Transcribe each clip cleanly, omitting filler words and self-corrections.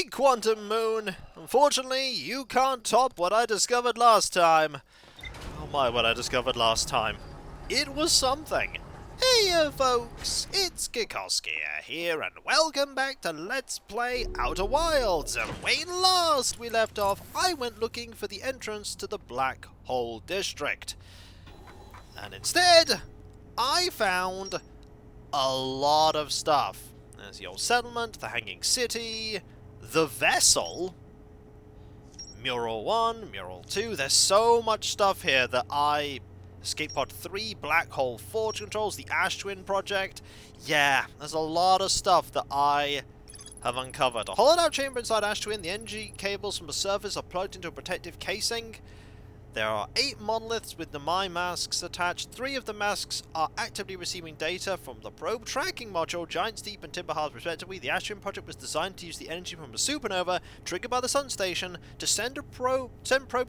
Big Quantum Moon! Unfortunately, you can't top what I discovered last time. Oh my, what I discovered last time. It was something. Hey folks, it's Kikoskia here, and welcome back to Let's Play Outer Wilds. And when last we left off, I went looking for the entrance to the Black Hole District. And instead, I found a lot of stuff. There's the old settlement, the hanging city, the vessel, Mural 1, Mural 2. There's so much stuff here that Escape Pod 3, Black Hole Forge Controls, the Ash Twin Project. Yeah, there's a lot of stuff that I have uncovered. A hollowed out chamber inside Ash Twin. The energy cables from the surface are plugged into a protective casing. There are 8 monoliths with the Mai masks attached. 3 of the masks are actively receiving data from the probe tracking module, Giant's Deep and Timber Hearth respectively. The Ash Twin project was designed to use the energy from a supernova triggered by the Sun Station to send probe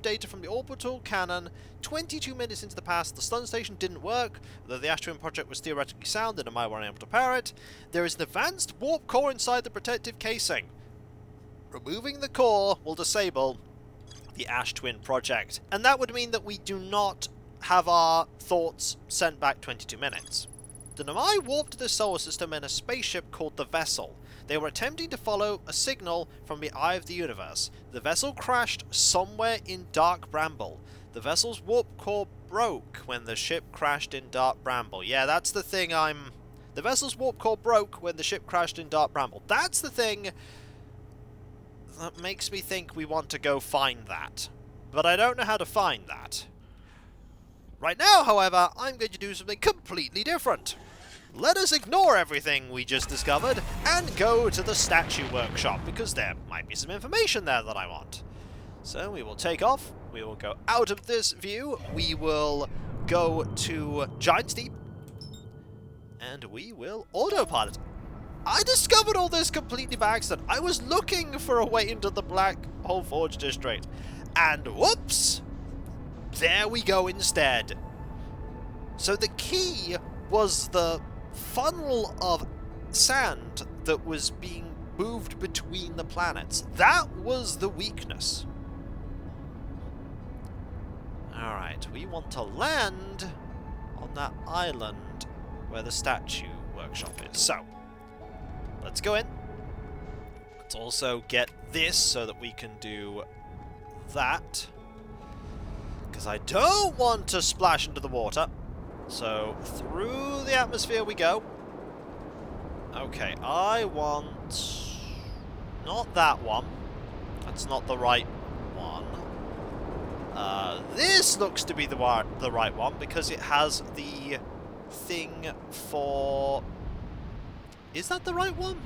data from the orbital cannon. 22 minutes into the past, the Sun Station didn't work, though the Ash Twin project was theoretically sound and Mai were unable to power it. There is an advanced warp core inside the protective casing. Removing the core will disable the Ash Twin project, and that would mean that we do not have our thoughts sent back 22 minutes. The Namai warped to the solar system in a spaceship called the Vessel. They were attempting to follow a signal from the Eye of the Universe. The vessel crashed somewhere in Dark Bramble. The vessel's warp core broke when the ship crashed in Dark Bramble. Yeah, that's the thing The vessel's warp core broke when the ship crashed in Dark Bramble. That's the thing that makes me think we want to go find that. But I don't know how to find that. Right now, however, I'm going to do something completely different. Let us ignore everything we just discovered and go to the statue workshop, because there might be some information there that I want. So we will take off, we will go out of this view, we will go to Giant's Deep, and we will autopilot. I discovered all this completely by accident. I was looking for a way into the Black Hole Forge District, and whoops! There we go instead. So the key was the funnel of sand that was being moved between the planets. That was the weakness. Alright, we want to land on that island where the statue workshop is. So, let's go in. Let's also get this so that we can do that. Because I don't want to splash into the water. So, through the atmosphere we go. Okay, I want... not that one. That's not the right one. This looks to be the right one because it has the thing for... Is that the right one?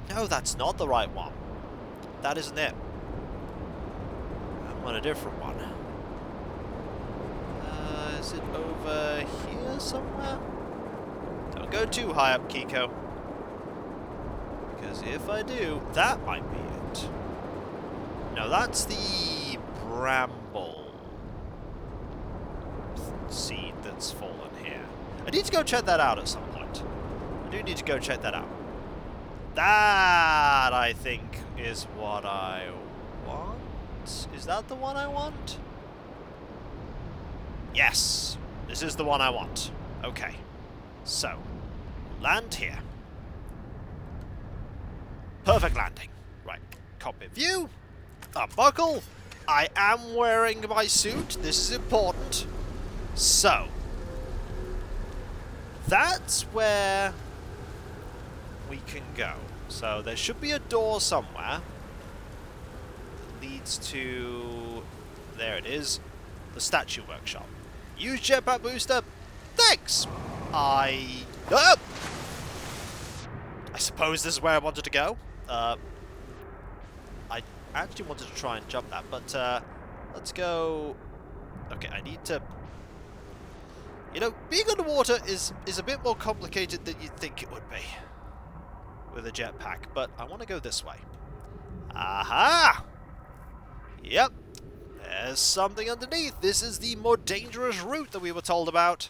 No, that's not the right one. That isn't it. I'm on a different one. Is it over here somewhere? Don't go too high up, Kiko. Because if I do, that might be it. No, that's the bramble seed that's fallen here. I need to go check that out at some point. I do need to go check that out. That, I think, is what I want. Is that the one I want? Yes, this is the one I want. Okay, so, land here. Perfect landing. Right, cockpit view, unbuckle. I am wearing my suit, this is important. So, that's where we can go. So there should be a door somewhere that leads to... there it is. The statue workshop. Use jetpack booster. Thanks! I suppose this is where I wanted to go. I actually wanted to try and jump that, but let's go... Okay, I need to... You know, being underwater is a bit more complicated than you'd think it would be with a jetpack, but I want to go this way. Aha! Yep, there's something underneath. This is the more dangerous route that we were told about.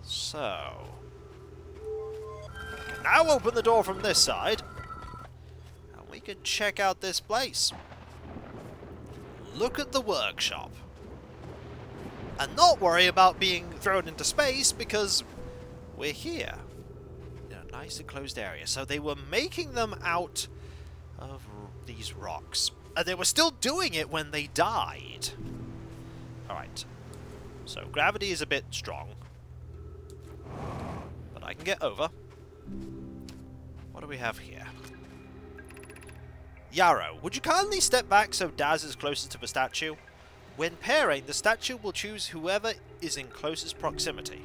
So, now open the door from this side. can check out this place. Look at the workshop. And not worry about being thrown into space because we're here. In a nice enclosed area. So they were making them out of these rocks. And they were still doing it when they died. Alright. So gravity is a bit strong. But I can get over. What do we have here? Yarrow, would you kindly step back so Daz is closest to the statue? When pairing, the statue will choose whoever is in closest proximity.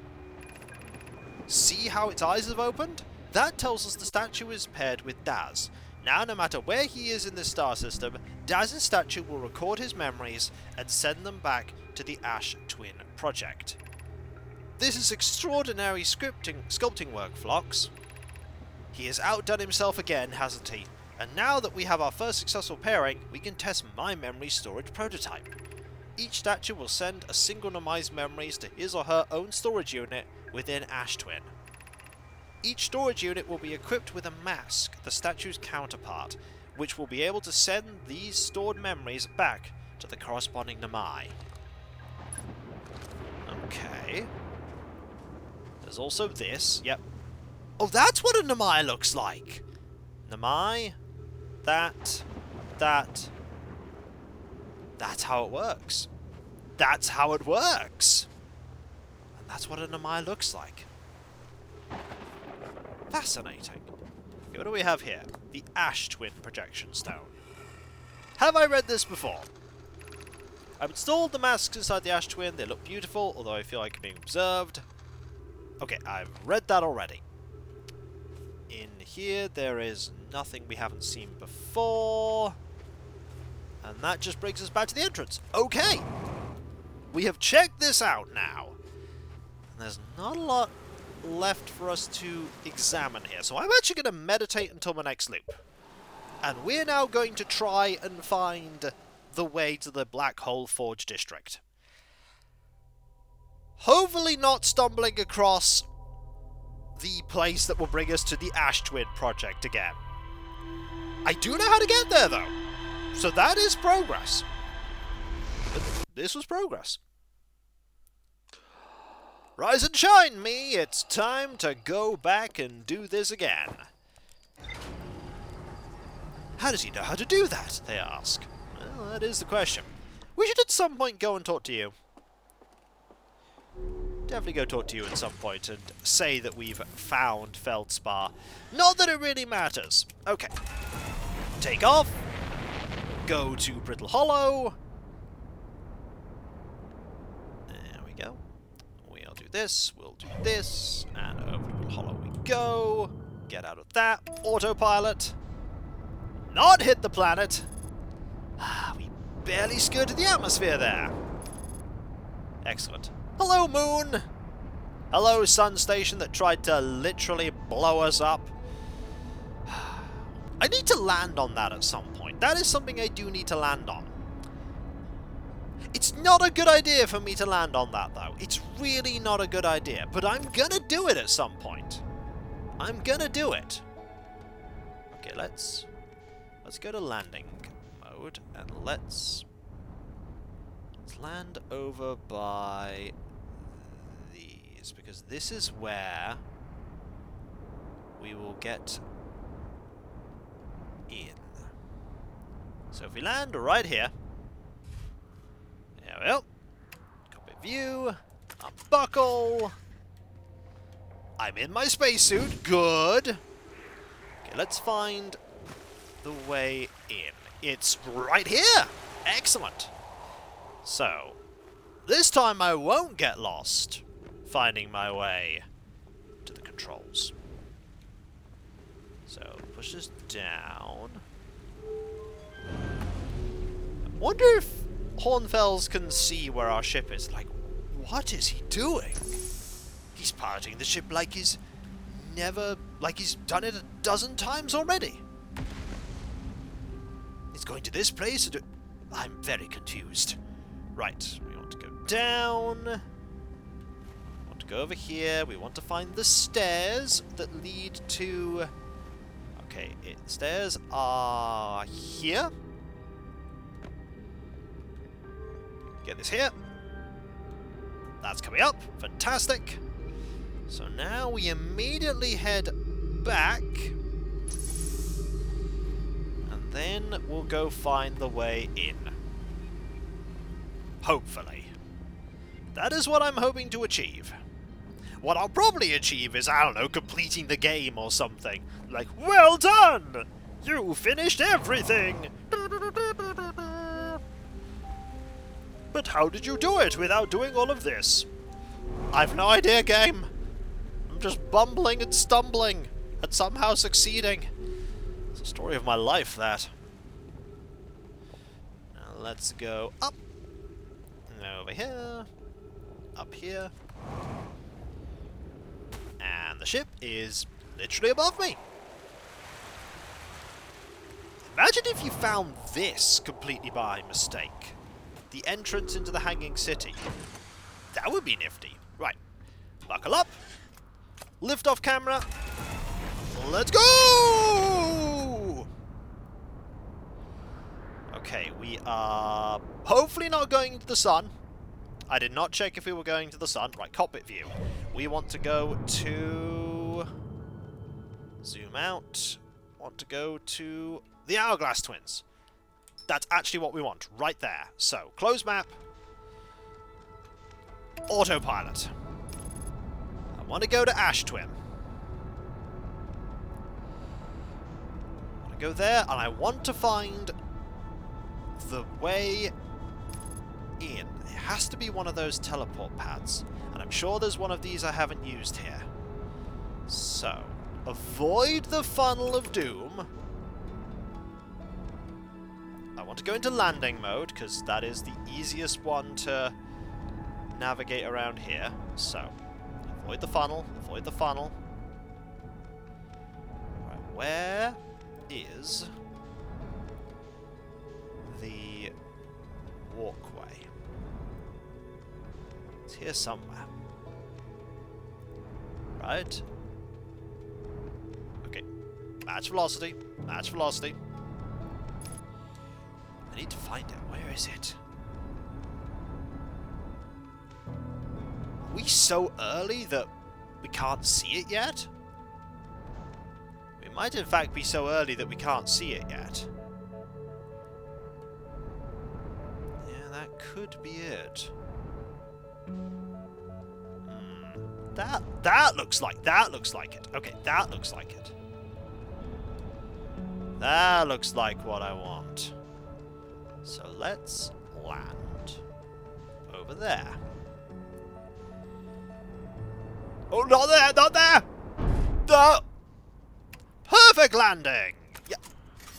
See how its eyes have opened? That tells us the statue is paired with Daz. Now, no matter where he is in this star system, Daz's statue will record his memories and send them back to the Ash Twin Project. This is extraordinary sculpting work, Phlox. He has outdone himself again, hasn't he? And now that we have our first successful pairing, we can test my memory storage prototype. Each statue will send a single Namai's memories to his or her own storage unit within Ash Twin. Each storage unit will be equipped with a mask, the statue's counterpart, which will be able to send these stored memories back to the corresponding Namai. Okay. There's also this, yep. Oh, that's what a Namai looks like! Namai, that's how it works. That's how it works! And that's what a Namai looks like. Fascinating. Okay, what do we have here? The Ash Twin Projection Stone. Have I read this before? I've installed the masks inside the Ash Twin. They look beautiful, although I feel like being observed. Okay, I've read that already. In here, there is nothing we haven't seen before. And that just brings us back to the entrance. Okay! We have checked this out now. And there's not a lot left for us to examine here. So I'm actually going to meditate until the next loop. And we're now going to try and find the way to the Black Hole Forge District. Hopefully not stumbling across the place that will bring us to the Ash Twin Project again. I do know how to get there, though. So that is progress. But this was progress. Rise and shine, me! It's time to go back and do this again. How does he know how to do that, they ask. Well, that is the question. We should at some point go and talk to you. Definitely go talk to you at some point and say that we've found Feldspar. Not that it really matters. Okay. Take off. Go to Brittle Hollow. There we go. We'll do this, we'll do this, and over to Brittle Hollow we go. Get out of that. Autopilot. Not hit the planet. We barely skirted the atmosphere there. Excellent. Hello, Moon! Hello, Sun Station that tried to literally blow us up. I need to land on that at some point. That is something I do need to land on. It's not a good idea for me to land on that, though. It's really not a good idea. But I'm gonna do it at some point. I'm gonna do it. Okay, let's go to landing mode, and let's land over by these, because this is where we will get in. So if we land right here, there we go. Cockpit view, unbuckle. I'm in my spacesuit, good. Okay, let's find the way in. It's right here! Excellent! So, this time I won't get lost finding my way to the controls. So, push this down. I wonder if Hornfels can see where our ship is. Like, what is he doing? He's piloting the ship like he's done it a dozen times already. He's going to this place. I'm very confused. Right, we want to go down. We want to go over here. We want to find the stairs that lead to... Okay, Okay, the stairs are here. Get this here. That's coming up. Fantastic. So now we immediately head back. And then we'll go find the way in. Hopefully. That is what I'm hoping to achieve. What I'll probably achieve is, I don't know, completing the game or something. Like, well done! You finished everything! But how did you do it without doing all of this? I've no idea, game. I'm just bumbling and stumbling and somehow succeeding. It's the story of my life, that. Now let's go up. Over here. Up here. And the ship is literally above me. Imagine if you found this completely by mistake. The entrance into the Hanging City. That would be nifty. Right. Buckle up. Lift off camera. Let's go! Okay, we are hopefully not going into the sun. I did not check if we were going to the sun. Right, cockpit view. We want to go to... Zoom out. Want to go to the Hourglass Twins. That's actually what we want, right there. So, close map. Autopilot. I want to go to Ash Twin. I want to go there, and I want to find the way in. It has to be one of those teleport pads. And I'm sure there's one of these I haven't used here. So, avoid the funnel of doom. I want to go into landing mode, because that is the easiest one to navigate around here. So, avoid the funnel, avoid the funnel. Right, where is the walkway? It's here somewhere. Right. Okay. Match velocity. Match velocity. I need to find it. Where is it? Are we so early that we can't see it yet? We might in fact be so early that we can't see it yet. Yeah, that could be it. That looks like it. Okay, that looks like it. That looks like what I want. So let's land over there. Oh, not there, not there! No! Perfect landing! Yeah,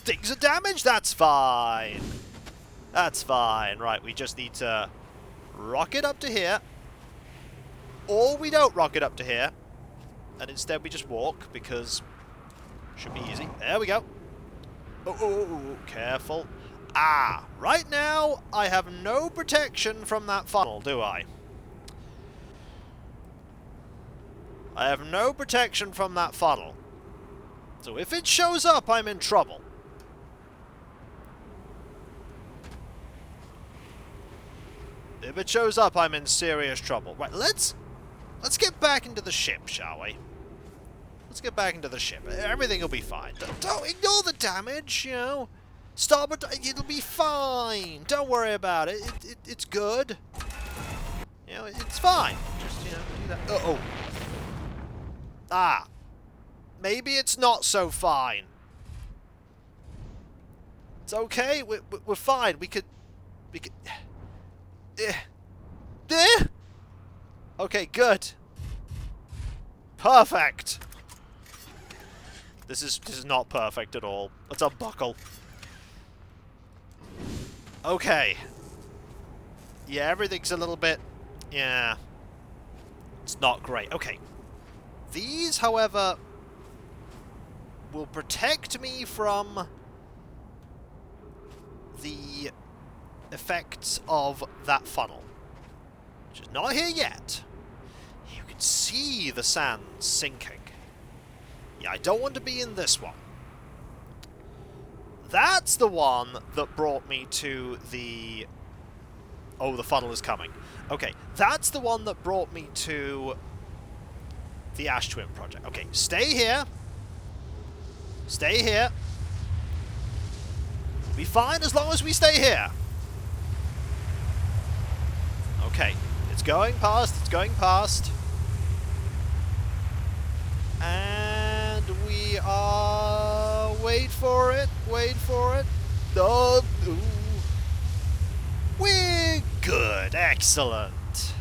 things are damaged, that's fine. That's fine. Right, we just need to rocket up to here. Or we don't rocket up to here. And instead we just walk, because it should be easy. There we go. Oh, careful. Ah, right now I have no protection from that funnel, do I? I have no protection from that funnel. So if it shows up, I'm in trouble. If it shows up, I'm in serious trouble. Right, let's get back into the ship, shall we? Let's get back into the ship. Everything will be fine. Don't ignore the damage, you know. Starboard, it'll be fine. Don't worry about it. It's good. You know, it's fine. Just, you know, do that. Uh-oh. Ah. Maybe it's not so fine. It's okay. We're fine. We could... Okay, good. Perfect. This is not perfect at all. Let's unbuckle. Okay. Yeah, everything's a little bit... Yeah. It's not great. Okay. These, however, will protect me from the effects of that funnel. Which is not here yet. You can see the sand sinking. Yeah, I don't want to be in this one. That's the one that brought me to the... Oh, the funnel is coming. Okay, that's the one that brought me to the Ash Twin project. Okay, stay here. Stay here. We'll be fine as long as we stay here. Okay, it's going past, it's going past. And we are... Wait for it, wait for it. Oh, ooh. We're good, excellent.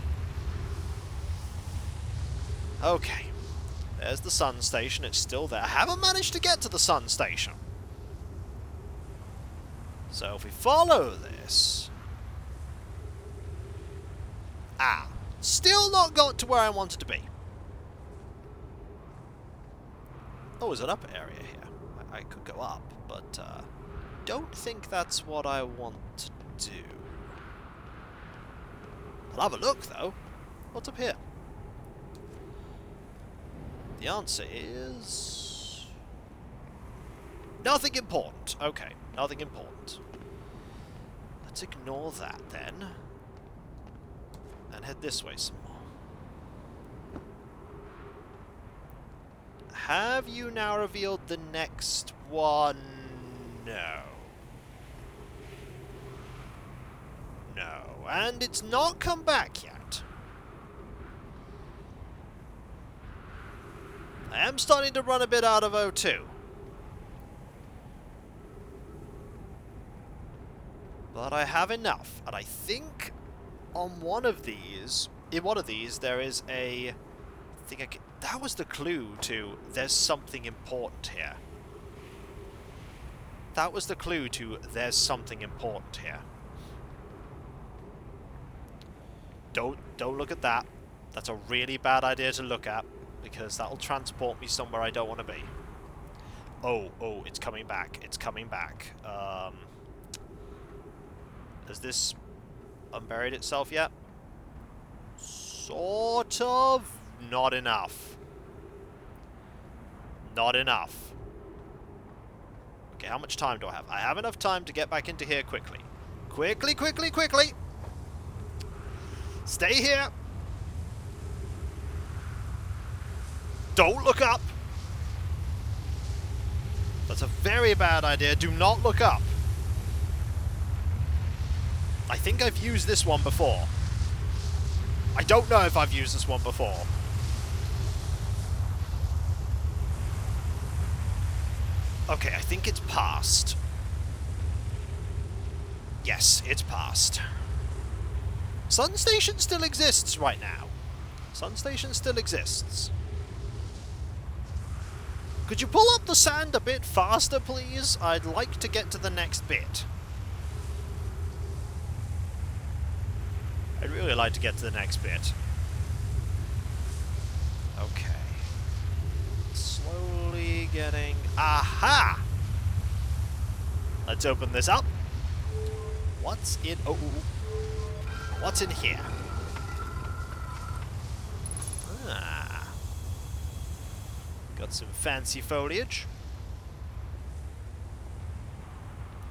Okay, there's the sun station, it's still there. I haven't managed to get to the sun station. So if we follow this... Ah, still not got to where I wanted to be. Oh, there's an up area here. I could go up, but don't think that's what I want to do. I'll have a look, though. What's up here? The answer is... nothing important. Okay, nothing important. Let's ignore that, then. And head this way some more. Have you now revealed the next one? No. No. And it's not come back yet. I am starting to run a bit out of O2. But I have enough. And I think on one of these, in one of these, there is a... that was the clue to there's something important here. That was the clue to there's something important here. Don't look at that. That's a really bad idea to look at, because that'll transport me somewhere I don't want to be. Oh, it's coming back. It's coming back. Has this unburied itself yet? Sort of. Not enough. Not enough. Okay, how much time do I have? I have enough time to get back into here quickly. Quickly, quickly, quickly! Stay here! Don't look up! That's a very bad idea. Do not look up. I think I've used this one before. I don't know if I've used this one before. Okay, I think it's passed. Yes, it's passed. Sun Station still exists right now. Sun Station still exists. Could you pull up the sand a bit faster, please? I'd like to get to the next bit. I'd really like to get to the next bit. Okay. Slowly getting... Aha! Let's open this up. What's in... Oh, what's in here? Ah. Got some fancy foliage.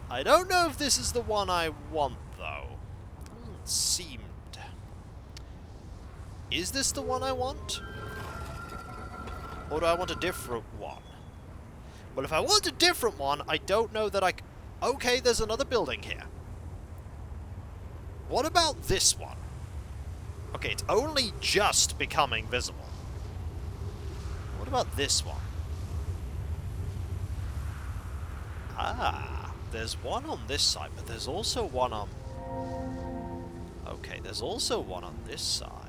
I don't know if this is the one I want, though. Doesn't seem... Is this the one I want? Or do I want a different one? Well, if I want a different one, I don't know that I... Okay, there's another building here. What about this one? Okay, it's only just becoming visible. What about this one? Ah, there's one on this side, but there's also one on... Okay, there's also one on this side.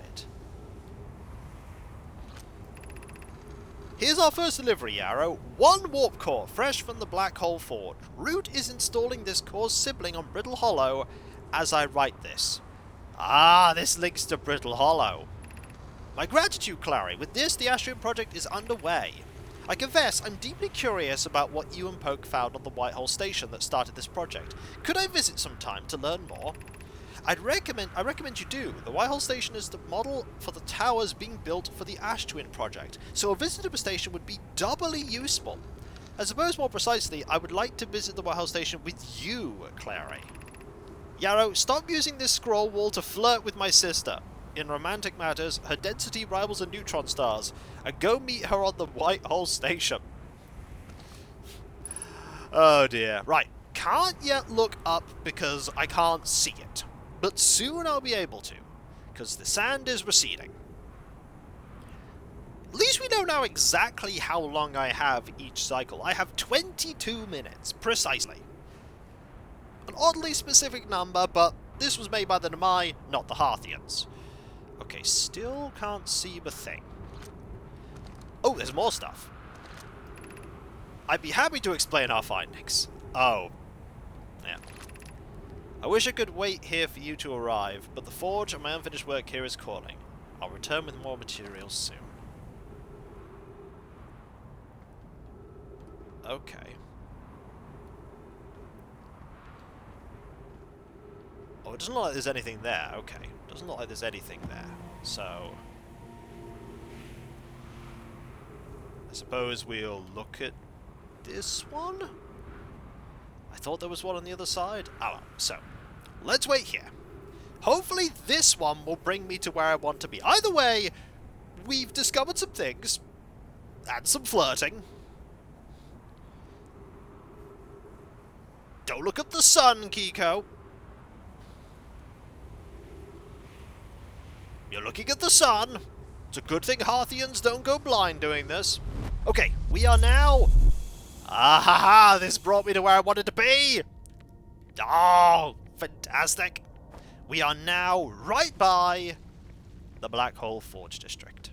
Here's our first delivery, Yarrow. 1 warp core, fresh from the Black Hole Forge. Root is installing this core's sibling on Brittle Hollow as I write this. Ah, this links to Brittle Hollow. My gratitude, Clary. With this, the Ash Twin project is underway. I confess, I'm deeply curious about what you and Poke found on the Whitehole station that started this project. Could I visit sometime to learn more? I recommend you do. The Whitehole station is the model for the towers being built for the Ash Twin project, so a visit to the station would be doubly useful. I suppose more precisely, I would like to visit the White Hole Station with you, Clary. Yarrow, stop using this scroll wall to flirt with my sister. In romantic matters, her density rivals a neutron star's, and go meet her on the White Hole Station. Oh dear. Right. Can't yet look up because I can't see it. But soon I'll be able to, because the sand is receding. At least we know now exactly how long I have each cycle. I have 22 minutes, precisely. An oddly specific number, but this was made by the Namai, not the Hearthians. Okay, still can't see the thing. Oh, there's more stuff. I'd be happy to explain our findings. Oh. Yeah. I wish I could wait here for you to arrive, but the forge and my unfinished work here is calling. I'll return with more materials soon. Okay. Oh, it doesn't look like there's anything there. Okay. Doesn't look like there's anything there. So... I suppose we'll look at this one? I thought there was one on the other side. Oh, well. So, let's wait here. Hopefully this one will bring me to where I want to be. Either way, we've discovered some things. And some flirting. Don't look at the sun, Kiko. You're looking at the sun. It's a good thing Hearthians don't go blind doing this. Okay, we are now... Ah ha ha! This brought me to where I wanted to be! Oh, fantastic. We are now right by the Black Hole Forge District.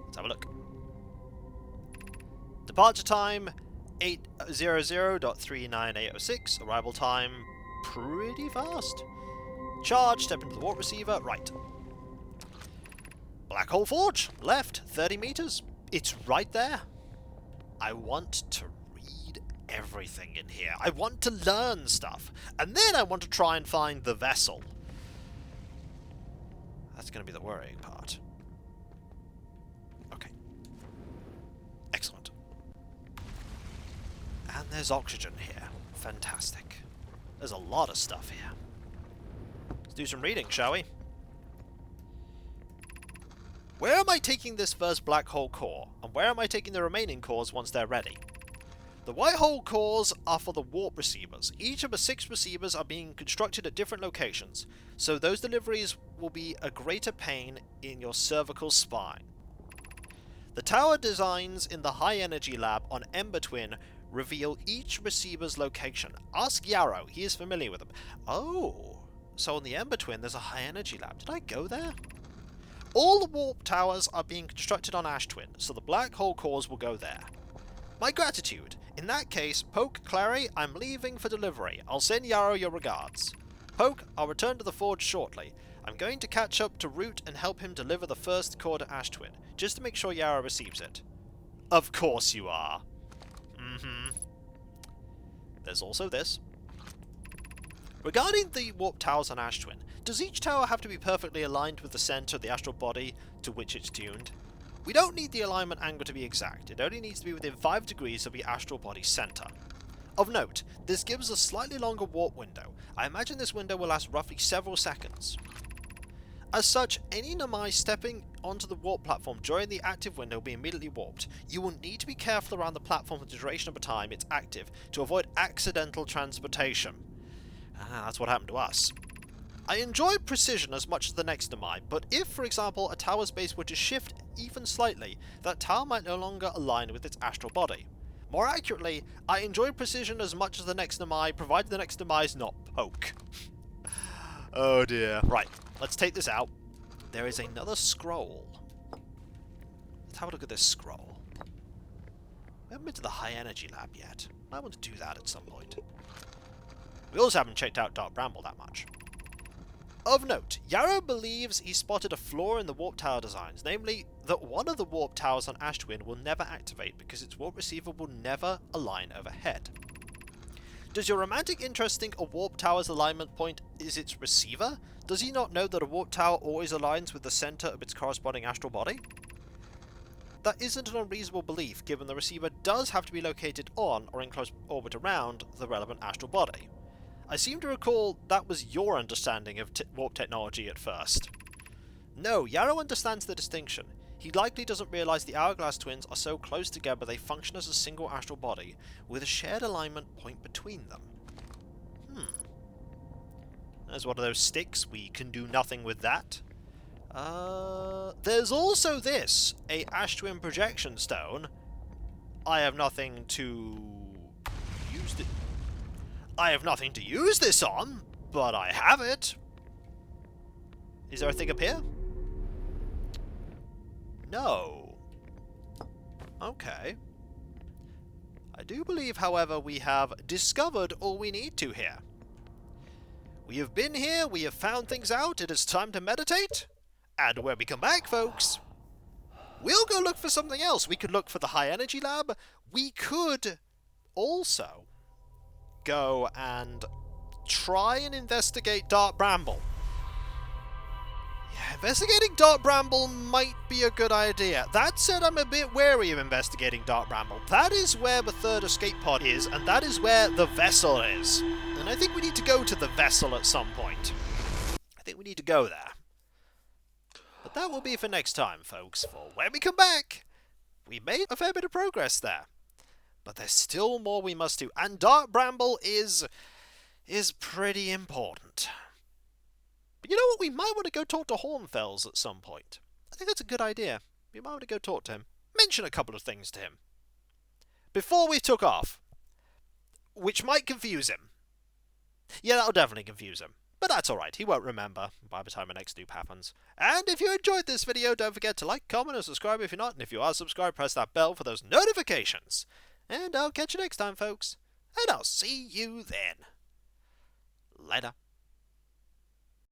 Let's have a look. Departure time 800.39806. Arrival time pretty fast. Charge, step into the warp receiver, right. Black Hole Forge, left, 30 meters. It's right there. I want to read everything in here. I want to learn stuff. And then I want to try and find the vessel. That's going to be the worrying part. Okay. Excellent. And there's oxygen here. Fantastic. There's a lot of stuff here. Let's do some reading, shall we? Where am I taking this first black hole core? And where am I taking the remaining cores once they're ready? The white hole cores are for the warp receivers. Each of the 6 receivers are being constructed at different locations, so those deliveries will be a greater pain in your cervical spine. The tower designs in the high energy lab on Ember Twin reveal each receiver's location. Ask Yarrow, he is familiar with them. Oh, so on the Ember Twin there's a high energy lab. Did I go there? All the warp towers are being constructed on Ash Twin, so the black hole cores will go there. My gratitude. In that case, Poke, Clary, I'm leaving for delivery. I'll send Yarrow your regards. Poke, I'll return to the forge shortly. I'm going to catch up to Root and help him deliver the first core to Ash Twin, just to make sure Yarrow receives it. Of course you are. There's also this. Regarding the warp towers on Ash Twin, does each tower have to be perfectly aligned with the center of the astral body to which it's tuned? We don't need the alignment angle to be exact, it only needs to be within 5 degrees of the astral body's center. Of note, this gives a slightly longer warp window. I imagine this window will last roughly several seconds. As such, any Namai stepping onto the warp platform during the active window will be immediately warped. You will need to be careful around the platform for the duration of the time it's active to avoid accidental transportation. That's what happened to us. I enjoy precision as much as the next Namai, but if, for example, a tower's base were to shift even slightly, that tower might no longer align with its astral body. More accurately, I enjoy precision as much as the next Namai, provided the next Namai is not Poke. Oh dear. Right, let's take this out. There is another scroll. Let's have a look at this scroll. We haven't been to the high energy lab yet. I want to do that at some point. We also haven't checked out Dark Bramble that much. Of note, Yarrow believes he spotted a flaw in the warp tower designs, namely that one of the warp towers on Ash Twin will never activate because its warp receiver will never align overhead. Does your romantic interest think a warp tower's alignment point is its receiver? Does he not know that a warp tower always aligns with the center of its corresponding astral body? that isn't an unreasonable belief given the receiver does have to be located on or in close orbit around the relevant astral body. I seem to recall that was your understanding of warp technology at first. No, Yarrow understands the distinction. He likely doesn't realise the Hourglass twins are so close together they function as a single astral body, with a shared alignment point between them. There's one of those sticks, we can do nothing with that. There's also this, a Ash Twin projection stone. I have nothing to use this on, but I have it. Is there a thing up here? No. Okay. I do believe, however, we have discovered all we need to here. We have been here, we have found things out, it is time to meditate. And when we come back, folks, we'll go look for something else. We could look for the high energy lab. We could also go and try and investigate Dark Bramble. Yeah, investigating Dark Bramble might be a good idea. That said, I'm a bit wary of investigating Dark Bramble. That is where the third escape pod is, and that is where the vessel is. And I think we need to go to the vessel at some point. I think we need to go there. But that will be for next time, folks, for when we come back, we made a fair bit of progress there. But there's still more we must do, and Dark Bramble is pretty important. But you know what, we might want to go talk to Hornfels at some point. I think that's a good idea. We might want to go talk to him, mention a couple of things to him. Before we took off, which might confuse him. Yeah, that'll definitely confuse him. But that's alright, he won't remember by the time the next loop happens. And if you enjoyed this video, don't forget to like, comment, and subscribe if you're not. And if you are subscribed, press that bell for those notifications. And I'll catch you next time, folks. And I'll see you then. Later.